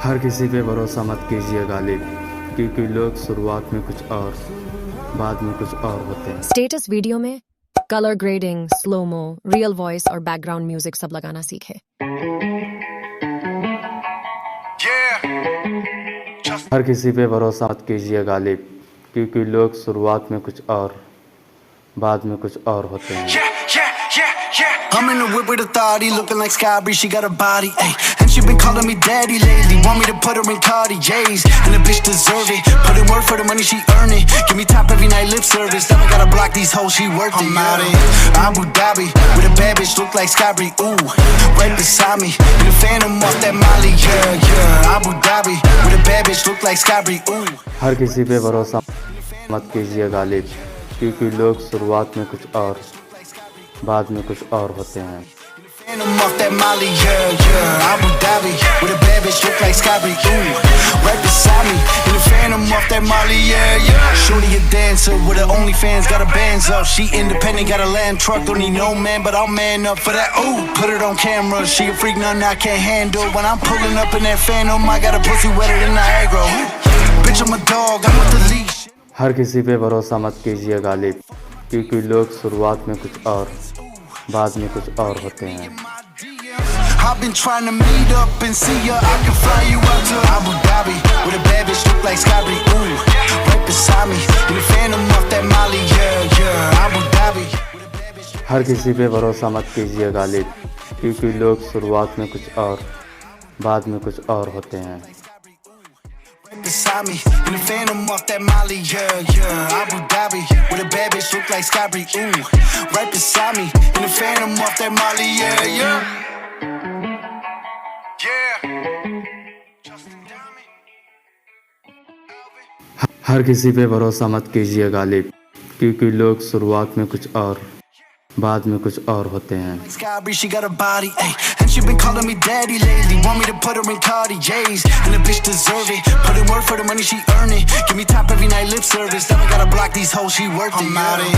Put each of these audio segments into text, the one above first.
हर किसी पे भरोसा मत कीजिए गालिब, क्योंकि लोग शुरुआत में कुछ और बाद में कुछ और होते हैं। स्टेटस वीडियो में colour grading, slomo, real voice और बैकग्राउंड म्यूजिक सब लगाना सीखे। हर किसी पे भरोसा मत कीजिए गालिब, क्योंकि लोग शुरुआत में कुछ और बाद में कुछ और होते हैं। I'm in the whip with authority, looking like Sky Bree, she got a body, ayy. And she been calling me daddy lately, want me to put her in Cartier's, and the bitch deserve it. Put in work for the money, she earn it. Give me top every night, lip service. Then I gotta block these hoes, she worth it. I'm out in Abu Dhabi with a bad bitch, look like Sky Bree, ooh, right beside me. In the Phantom off that Molly, yeah, yeah. Abu Dhabi with a bad bitch, look like Sky Bree, ooh. हर किसी पे भरोसा मत कीजिए गालिब, क्योंकि लोग शुरुआत में कुछ और बाद में कुछ और होते हैं। Phantom off that Molly, yeah, yeah. Abu Dhabi with a bad bitch, look like Sky Bree, ooh, right beside me. In the Phantom off that Molly, yeah, yeah. Shorty a dancer with her OnlyFans, got her bands up. She independent, got a land truck, don't need no man, but I'll man up for that. Ooh, put it on camera. She a freak, nothing I can't handle. When I'm pulling up in that Phantom, I got a pussy wetter than Niagara. Bitch, I'm a dog, I'm with the leash. हर किसी पे भरोसा मत कीजिए गालिब, क्योंकि लोग शुरुआत में कुछ और बाद में कुछ और होते हैं। I've been trying to meet up and see ya. I can fly you out to Abu Dhabi with a bad bitch look like Sky Bree, ooh, right beside me. In the Phantom off that Molly, yeah, yeah. Abu Dhabi. हर किसी पे भरोसा मत कीजिए गालिब, क्योंकि लोग शुरुआत में कुछ और बाद में कुछ और होते हैं। Beside me, in the Phantom off that Molly, yeah, yeah. Abu Dhabi with a bad bitch look like Sky Bree, ooh, right beside me. In the Phantom off that Molly, yeah, yeah. हर किसी पे भरोसा मत कीजिए गालिब, क्योंकि लोग शुरुआत में कुछ और बाद में कुछ और होते हैं। Sky Bree, she got a body, ayy. And she been calling me daddy lately, want me to put her in Cartier's, and the bitch deserve it. Put in work for the money, she earn it. Give me top every night, lip service. Then I gotta block these hoes, she worth it. I'm out in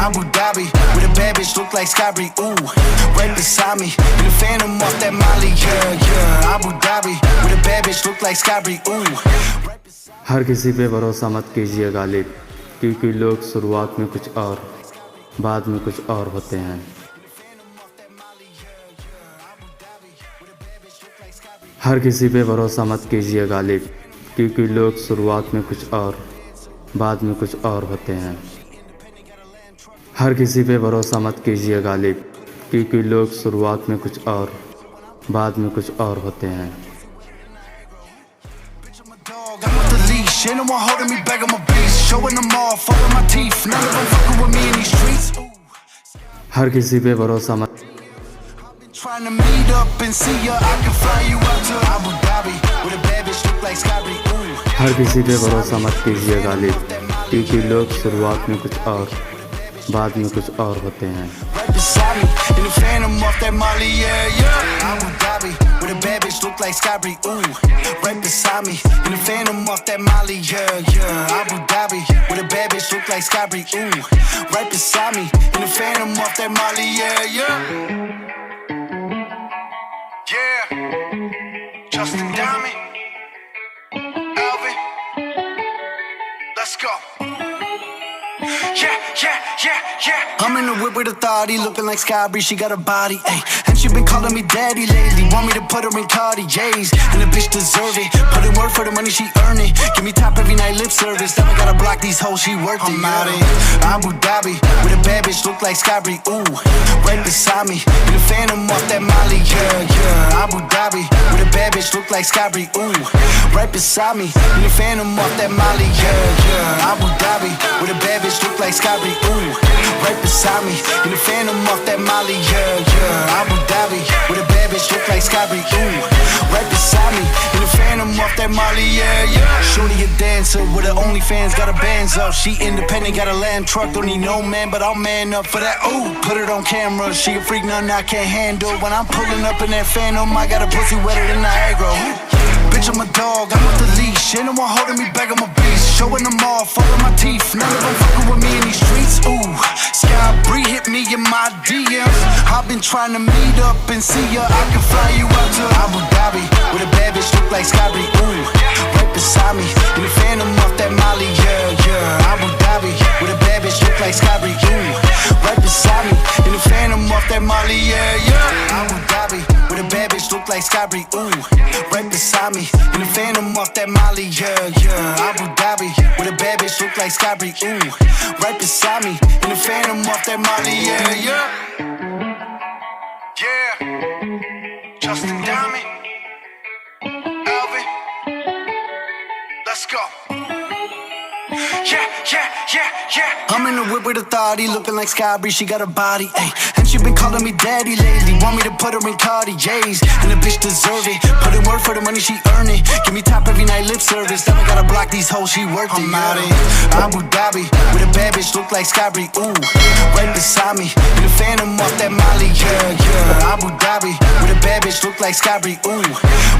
Abu Dhabi with a bad bitch, look like Sky Bree, ooh, right beside me. In the Phantom off that Molly, yeah, yeah. Abu Dhabi with a bad bitch, look like Sky Bree, ooh. हर किसी पे भरोसा मत कीजिए गालिब, क्योंकि लोग शुरुआत में कुछ और बाद में कुछ और होते हैं। हर किसी पे भरोसा मत कीजिए गालिब, क्योंकि लोग शुरुआत में कुछ और बाद में कुछ और होते हैं। हर किसी पे भरोसा मत कीजिए गालिब, क्योंकि लोग शुरुआत में कुछ और बाद में कुछ और होते हैं। Ain't no one holding me back, I'm a beast. Showing them all, fucking my teeth. None of them fucking with me in these streets. हर किसी पे भरोसा मत Trying to meet up and see ya. I can fly you out to Abu Dhabi with a bad bitch look like Sky Bree, ooh. हर किसी पे भरोसा मत कीजिए गालिब, क्योंकि लोग शुरुआत में कुछ और बाद में कुछ और होते हैं। Right beside me, in the Phantom off that Molly, yeah, yeah. Abu Dhabi with a bad bitch look like Sky Bree, ooh, right beside me. In the Phantom off that Molly, yeah, yeah. Abu Dhabi with a bad bitch look like Sky Bree, ooh, right beside me. In the Phantom off that Molly, yeah, yeah. Yeah, Justin Diamond, Alvin, let's go. I'm in the whip with authority, looking like Sky Bree, she got a body, ayy. And she been calling me daddy lately, want me to put her in Cartier's, and the bitch deserve it. Put in work for the money, she earn it. Give me top every night, lip service. Then I gotta block these hoes, she worth it. I'm out in Abu Dhabi with a bad bitch, look like Sky Bree, ooh, right beside me. In the Phantom off that Molly, yeah, yeah. Abu Dhabi with a bad bitch, look like Sky Bree, ooh, right beside me. In the Phantom off that Molly, yeah, yeah. Abu Dhabi with a bad bitch, look like Sky Bree, ooh, right beside me. In the Phantom off that Molly, yeah, yeah. Abu Dhabi with a bad bitch, look like Sky Bree, ooh, right beside me. In the Phantom off that Molly, yeah, yeah. Shorty a dancer with her OnlyFans, got her bands up. She independent, got a land truck, don't need no man, but I'll man up for that. Ooh, put it on camera. She a freak, nothing I can't handle. When I'm pulling up in that Phantom, I got a pussy wetter than Niagara. Bitch, I'm a dog, I'm with the leash. leash. Ain't no one holding me back, I'm a beast. Showing them off, all of my teeth. None of them fucking with me in these streets. Ooh, Sky Bree hit me in my DMs. I've been trying to meet up and see ya. I can fly you out to Abu Dhabi with a bad bitch look like Sky Bree. Ooh, right beside me in the Phantom off that Molly. Yeah, yeah. Abu Dhabi with a bad bitch look like Sky Bree. Ooh, right beside me in the Phantom off that Molly. Yeah, yeah. Abu Dhabi with a bad bitch look like Sky Bree. Ooh, right beside me in the Phantom off that Molly. Yeah, yeah. Abu Dhabi with a bad bitch look like Sky Bree. Ooh, right beside me in the Phantom off that Molly. Yeah, yeah. Yeah. Justin Diamond, Alvin, let's go. Yeah, yeah, yeah, yeah. I'm in the whip with authority, looking like Sky Bree, she got a body, ayy. And she been calling me daddy lately, want me to put her in Cartiers. And the bitch deserve it, put in work for the money, she earn it. Give me top every night, lip service, never gotta block these hoes, she worth it. I'm out in Abu Dhabi, with a bad bitch, look like Sky Bree, ooh. Right beside me, in the Phantom off that Molly, yeah, yeah. Abu Dhabi, with a bad bitch, look like Sky Bree, ooh.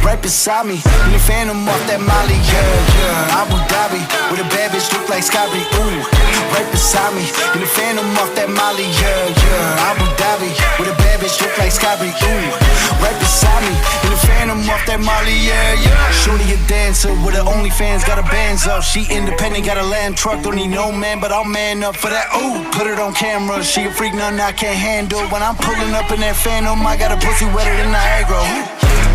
Right beside me, in the Phantom off that Molly, yeah, yeah. Abu Dhabi, with a bad bitch, look like Sky Bree, ooh. Right beside me, in the Phantom off that Molly, yeah, yeah. Abu Dhabi, with a bad bitch, look like Sky Bree, ooh. Right beside me, in the Phantom off that Molly, yeah, yeah. Shorty a dancer with her OnlyFans, got her bands up. She independent, got a lamb truck, don't need no man, but I'll man up for that. Ooh, put it on camera, she a freak, nothing I can't handle. When I'm pulling up in that Phantom, I got a pussy wetter than Niagara. Ooh.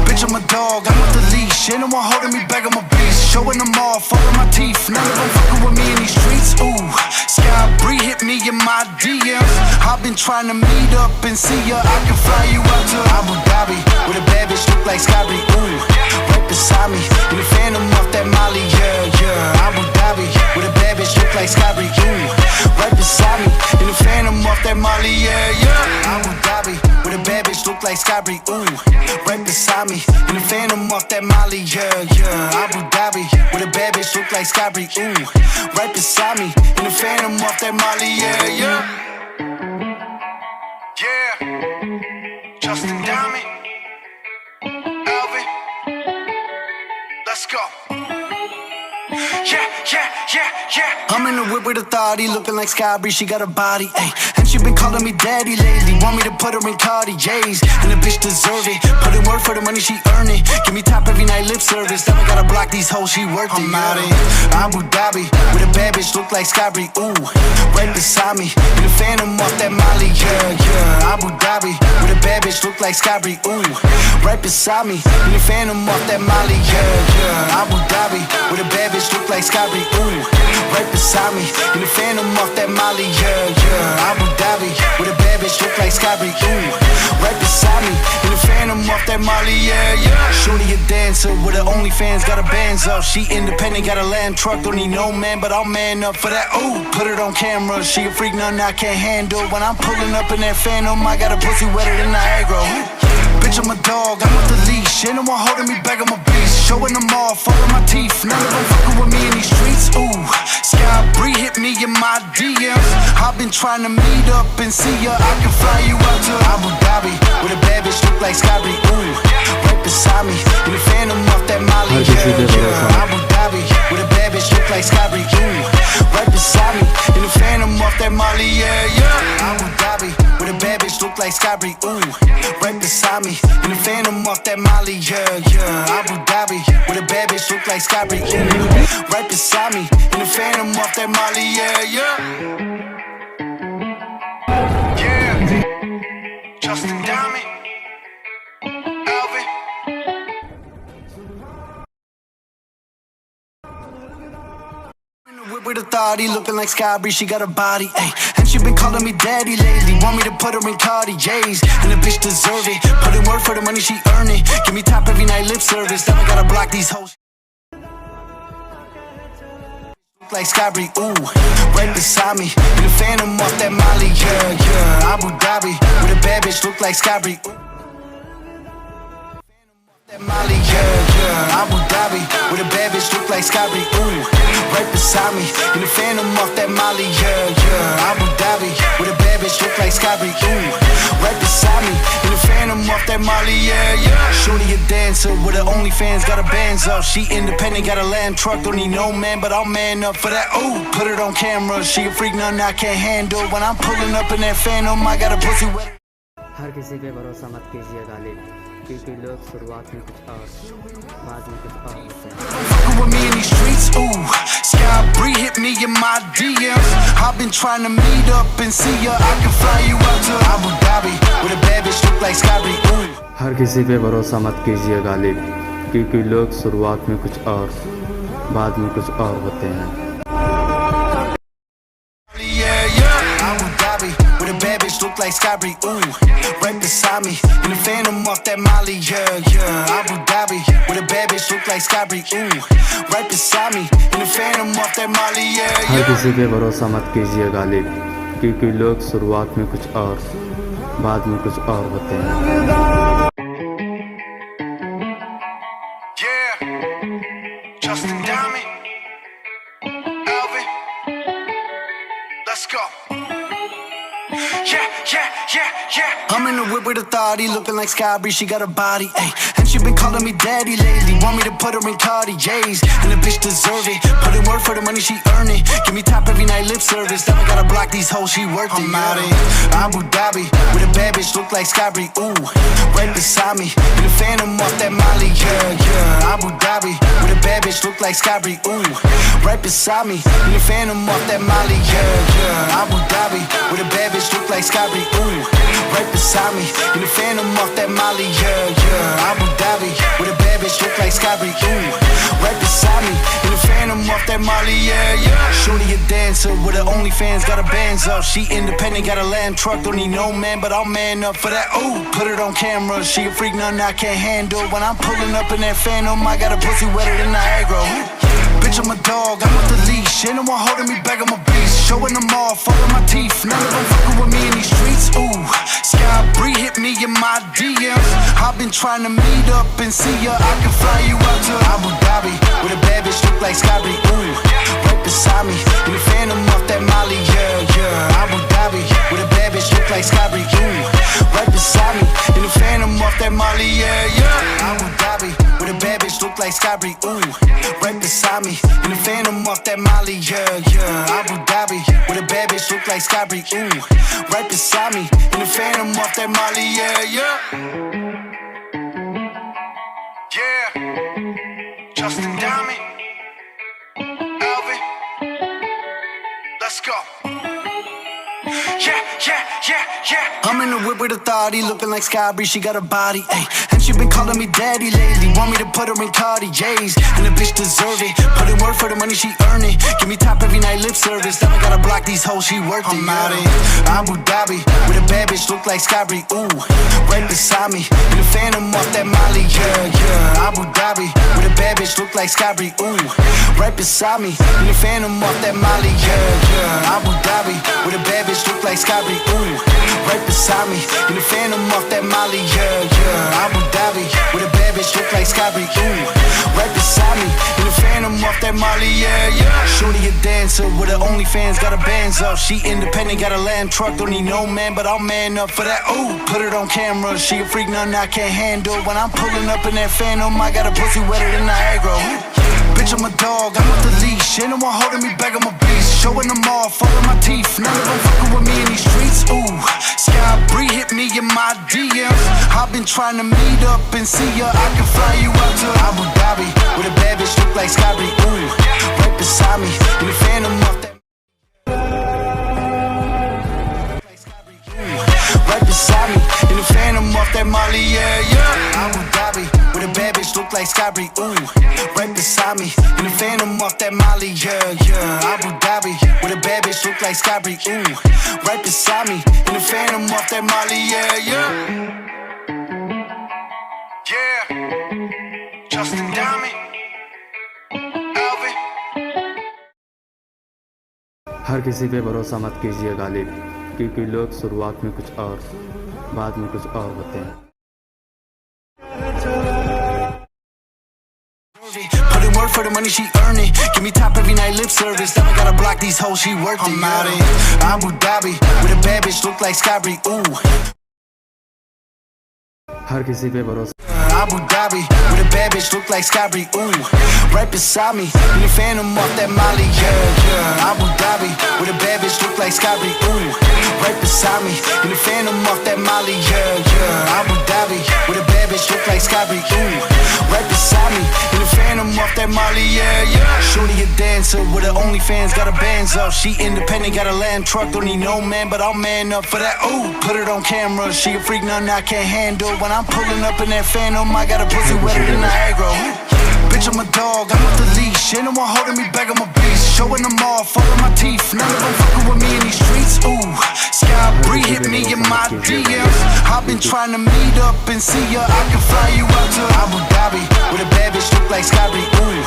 Bitch, I'm a dog, I'm with the leash. Ain't no one holding me back, I'm a beast. Showing them off, all of my teeth. None of them fucking with me in these streets. Ooh, Sky Bree hit me in my DMs. I've been trying to meet up and see ya. I can fly you out to Abu Dhabi with a bad bitch look like Sky Bree. Ooh, right beside me in the Phantom off that Molly. Yeah, yeah. Abu Dhabi with a bad bitch look like Sky Bree. Ooh, right beside me in the Phantom off that Molly. Yeah, yeah. Abu Dhabi with a bad bitch look like Sky Bree. Ooh, right beside me in the Phantom off that Molly, yeah, yeah. Abu Dhabi with a bad bitch look like Sky Bree, ooh. Right beside me in the Phantom off that Molly, yeah, yeah. Yeah. Justin Diamond, Alvin, let's go. Yeah, yeah, yeah, yeah. I'm in the whip with authority, looking like Sky Bree, she got a body, ayy. And she been calling me daddy lately, want me to put her in Cartiers. And the bitch deserve it, put in work for the money, she earn it. Give me top every night, lip service, never gotta block these hoes, she worth it. I'm out in Abu Dhabi, with a bad bitch, look like Sky Bree, ooh. Right beside me, in the Phantom off that Molly, yeah, yeah. Abu Dhabi, with a bad bitch, look like Sky Bree, ooh. Right beside me, in the Phantom off that Molly, yeah, yeah. Abu Dhabi, with a bad bitch, look like Sky Bree, ooh. Right beside me, in the Phantom off that Molly, yeah, yeah. Abu Dhabi, with a bad bitch, look like Sky Bree, ooh. Right beside me, in the Phantom off that Molly, yeah, yeah. Shorty a dancer with her OnlyFans, got her bands up. She independent, got a lamb truck, don't need no man, but I'll man up for that. Ooh, put it on camera, she a freak, nothing I can't handle. When I'm pulling up in that Phantom, I got a pussy wetter than Niagara. Bitch, I'm a dog, I'm with the leash. Ain't no one holding me back, I'm a beast. Showing them off, all of my teeth. None of them fucking with me in these streets. Ooh, Sky Bree hit me in my DMs. I've been trying to meet up and see ya. I can fly you out to Abu Dhabi with a bad bitch look like Sky Bree. Ooh, right beside me in the Phantom off that Molly. Yeah, yeah. Abu Dhabi with a bad bitch look like Sky Bree. Ooh, right beside me in the Phantom off that Molly. Yeah, yeah. Abu Dhabi with a bad bitch look like Sky Bree. Ooh, right beside me in the Phantom off that Molly, yeah, yeah. Abu Dhabi with a bad bitch look like Sky Bree, ooh. Right beside me in the Phantom off that Molly, yeah, yeah. Yeah. Justin Diamond, Alvin. With authority, looking like Sky Bree, she got a body, ayy. And she been calling me daddy lately, want me to put her in Cartiers. And the bitch deserve it, put in work for the money, she earn it. Give me top every night, lip service, never gotta block these hoes. Like Sky Bree, ooh, right beside me in the Phantom off that Molly, yeah, yeah. Abu Dhabi with a bad bitch, look like Sky Bree, ooh. That Molly, yeah, yeah. Abu Dhabi with a bad bitch, look like Sky Bree, ooh. right beside me in the Phantom off that Molly, yeah, yeah. Abu Dhabi with a bad bitch look like Scotty, ooh, right beside me in the Phantom off that Molly, yeah, yeah. Shorty a dancer with her OnlyFans, got her bands up. She independent, got a land truck, don't need no man, but I'll man up for that. Ooh, put it on camera. She a freak, nothing I can't handle. When I'm pulling up in that Phantom, I got a pussy wet. हर किसी पे भरोसा मत कीजिए गालिब, क्योंकि लोग शुरुआत में कुछ और बाद में कुछ और होते हैं. Fucking with me in these streets, ooh. Sky Bree hit me in my DMs. I've been trying to meet up and see ya. I can fly you out to Abu Dhabi with a bad bitch look like Scotty, ooh. हर किसी पे भरोसा मत कीजिए गालिब, क्योंकि लोग शुरुआत में कुछ और बाद में कुछ और होते हैं. Yeah, yeah. Abu Dhabi with a bad bitch look like Scotty, ooh. Right beside me in the Phantom off that Molly, yeah, yeah. Abu Dhabi with a bad bitch look like Scotty, ooh. Right beside me in the Phantom off that Molly, yeah, her yeah. किसी पे भरोसा मत कीजिए गालिब, क्योंकि लोग शुरुआत में कुछ और बाद में कुछ और होते हैं. Yeah. Justin Diamond, Alvin, let's go. Yeah, yeah, yeah, yeah. I'm in the whip with authority, looking like Sky Bree, she got a body, ayy. And she been calling me daddy lately, want me to put her in Cartiers. And the bitch deserve it, put in work for the money, she earn it. Give me top every night, lip service, then I gotta block these hoes, she worth it. I'm out in Abu Dhabi, with a bad bitch, look like Sky Bree, ooh. Right beside me, in the Phantom off that Molly, yeah, yeah. Abu Dhabi, with a bad bitch, look like Sky Bree, ooh. Right beside me, in the Phantom off that Molly, yeah, yeah. Abu Dhabi, with a bad bitch, look like Sky Bree, ooh. Right beside me, in the Phantom off that Molly, yeah, yeah. Abu Dhabi, with a bad bitch, look like Sky Bree, ooh. Right beside me, in the Phantom off that Molly, yeah, yeah. Shorty a dancer with her OnlyFans, got her bands up. She independent, got a land truck, don't need no man, but I'll man up for that. Ooh, put it on camera. She a freak, nothing I can't handle. When I'm pulling up in that Phantom, I got a pussy wetter than Niagara. Bitch, I'm a dog, I'm with the leash. Ain't no one holding me back, I'm a beast. Showing them all, falling my teeth. None of them fucking with me in these streets, ooh. Sky Bree hit me in my DMs. I've been trying to meet up and see ya. I can fly you out to Abu Dhabi with a bad bitch look like Scotty, ooh. Right beside me, in the Phantom off that Molly, yeah, yeah. Abu Dhabi with a bad bitch look like Scotty, ooh. Right beside me, in the Phantom off that Molly, yeah, yeah. Abu Dhabi with a bad bitch look like Scotty, ooh. Right beside me, in the Phantom off that Molly, yeah, yeah. Abu Dhabi with a bad bitch look like Scotty, ooh. Right beside me, in the Phantom off that Molly, yeah, yeah. Yeah. Justin Diamond, Alvin, let's go. Yeah, yeah, yeah, yeah. I'm in the whip with authority, looking like Sky Bree, she got a body, ayy. And she been calling me daddy lately, want me to put her in Cartiers. And the bitch deserve it, put in work for the money, she earn it. Give me top every night, lip service, then I gotta block these hoes, she worth it. I'm out in Abu Dhabi, with a bad bitch, look like Sky Bree, ooh. Right beside me, in the Phantom off that Molly, yeah, yeah. Abu Dhabi, with a bad bitch, look like Sky Bree, ooh. Right beside me, in the Phantom off that Molly, yeah, yeah. Abu Dhabi, with a bad bitch, look like Sky Bree, ooh. Right beside me, in the Phantom off that Molly, yeah, yeah. Abu Dhabi, with a bad bitch, look like Sky Bree, ooh. Right beside me, in the Phantom off that Molly, yeah, yeah. Shorty a dancer with her OnlyFans, got her bands up. She independent, got a land truck, don't need no man, but I'll man up for that. Ooh, put it on camera. She a freak, nothing I can't handle. When I'm pulling up in that Phantom, I got a pussy wetter than Niagara. Bitch, I'm a dog, I'm with the leash. Ain't no one holding me back, I'm a beast. Showing them all, falling my teeth. None of them fucking with me in these streets, ooh. Sky Bree hit me in my DMs. I've been trying to meet up and see ya. I can fly you out to Abu Dhabi with a bad bitch look like Sky Bree, ooh. Right beside me, in the Phantom off that. Right beside me, in the Phantom off that Molly, yeah, yeah. Abu Dhabi with a bad bitch look like Sky Bree, ooh. Right beside me, in the Phantom off that Molly, yeah, yeah. Abu Dhabi with a bad bitch look like Sky Bree, ooh. Right beside me, in the Phantom off that Molly, yeah, yeah. Yeah. Justin Diamond, Alvin. हर किसी पे भरोसा मत कीजिए गालिब, क्योंकि लोग शुरुआत में कुछ और बाद में कुछ और होते हैं. Put in work for the money, she earn it. Give me top every night, lip service. Never gotta block these hoes, she worth it. I'm out in Abu Dhabi with a bad bitch, look like Skybri. Ooh. हर किसी पे भरोसा Abu Dhabi with a bad bitch, look like Skybri. Ooh. Right beside me in the Phantom off that Molly. Yeah, yeah. Abu Dhabi with a bad bitch, look like Skybri. Ooh. Right beside me in the Phantom off that Molly. Yeah, yeah. Abu Dhabi with a bad bitch, look like Skybri. Ooh. Right beside me in the Phantom off that Molly. Yeah, yeah. Shorty a dancer with her OnlyFans, got her bands up. She independent, got a land truck, don't need no man, but I'll man up for that. Ooh, put it on camera. She a freak, nothing I can't handle. When I'm pulling up in that Phantom, I got a pussy wetter than Niagara. Bitch, I'm a dog, I'm off the leash. Ain't no one holding me back, I'm a beast. Showing them off, all of my teeth. None of them fucking with me in these streets. Ooh, Skybri hit me in my DMs. I've been trying to meet up and see ya. I can fly you out to Abu Dhabi with a bad bitch, look like Skybri. Ooh,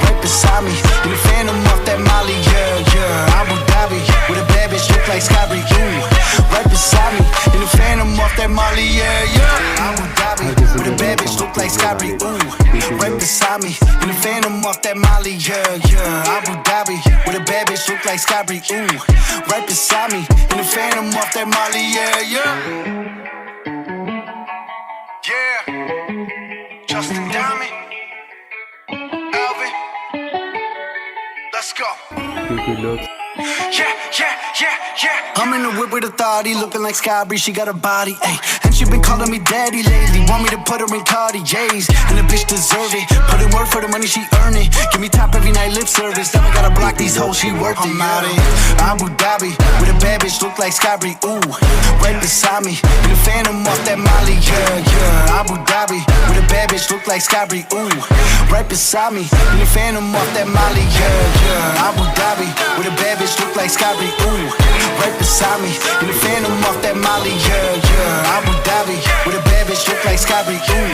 right beside me in the Phantom off that Molly. Yeah, yeah. Abu Dhabi with a bad bitch, look like Skybri. Ooh, right beside me in the Phantom off that Molly. Yeah, yeah. Abu Dhabi with a bad bitch, look like Skybri. Ooh, right beside me in the Phantom off that Molly. Yeah, yeah. Abu Dhabi with a bad bitch, look like Skybri. Ooh, right beside me in the Phantom off that Molly. Yeah, yeah. Yeah. Justin Diamond, Alvin, let's go. क्योंकि लोग Yeah. I'm in the whip with authority, looking like Skybri, she got a body, ayy. And she been calling me daddy lately, want me to put her in Cartiers. And the bitch deserve it, put in work for the money, she earn it. Give me top every night, lip service, never gotta block these hoes, she worth it. I'm out in Abu Dhabi, with a bad bitch, look like Skybri, ooh. Right beside me, in the Phantom off that Molly, yeah, yeah. Abu Dhabi, with a bad bitch, look like Skybri, ooh. Right beside me, in the Phantom off that Molly, yeah, yeah. Abu Dhabi, with a bad bitch, look like Skybri, ooh. Right beside me, in the Phantom off that Molly, yeah, yeah. Abu Dhabi, with a bad bitch, look like Skybri, ooh.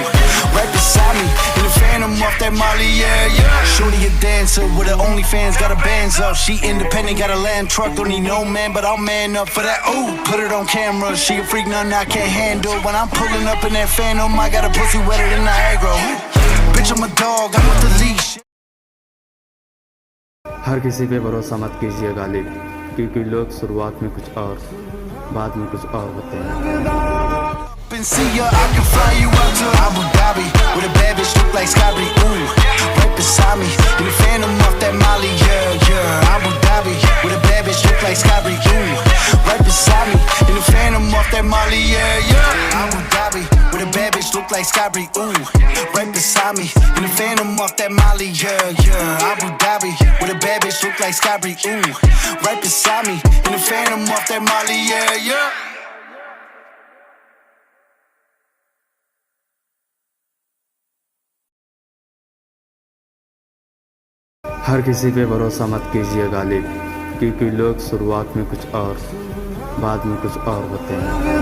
Right beside me, in the Phantom off that Molly, yeah, yeah. Shorty a dancer with her OnlyFans, got her bands up. She independent, got a land truck, don't need no man, but I'll man up for that. Ooh, put it on camera. She a freak, nothing I can't handle. When I'm pulling up in that Phantom, I got a pussy wetter than Niagara. Bitch, I'm a dog, I'm off the leash. हर किसी पे भरोसा मत कीजिए गालिब, क्योंकि लोग शुरुआत में कुछ और बाद में कुछ और होते हैं। And see ya, I can fly you out to Abu Dhabi with a bad bitch, look like Skybri. Ooh, right beside me in the Phantom off that Molly. Yeah, yeah. Abu Dhabi with a bad bitch, look like Skybri. Ooh, right beside me in the Phantom off that Molly. Yeah, yeah. Abu Dhabi with a bad bitch, look like Skybri. Ooh, right beside me in the Phantom off that Molly. Yeah, yeah. Abu Dhabi with a bad bitch, look like Skybri. Ooh, right beside me in the Phantom off that Molly. Yeah, yeah. हर किसी पे भरोसा मत कीजिए गालिब, क्योंकि लोग शुरुआत में कुछ और बाद में कुछ और होते हैं।